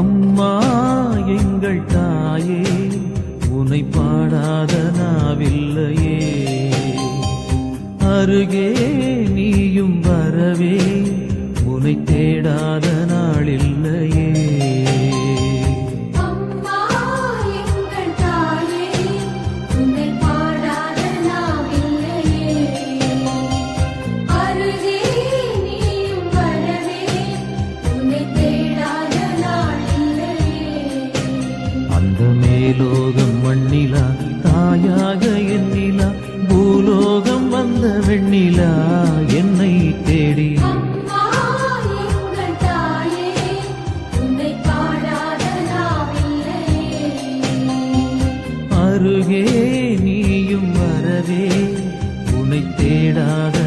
அம்மா எங்கள் தாயே, உனை பாடாத நாவில்லையே. அருகே நீயும் வரவே, உனை தேடாத நாளில்லையே. அந்த மேலோகம் மண்ணிலா தாயாக எண்ணிலா, பூலோகம் வந்த வெண்ணிலா என்னை தேடி. அருகே நீயும் வரவே, உனை தேடாத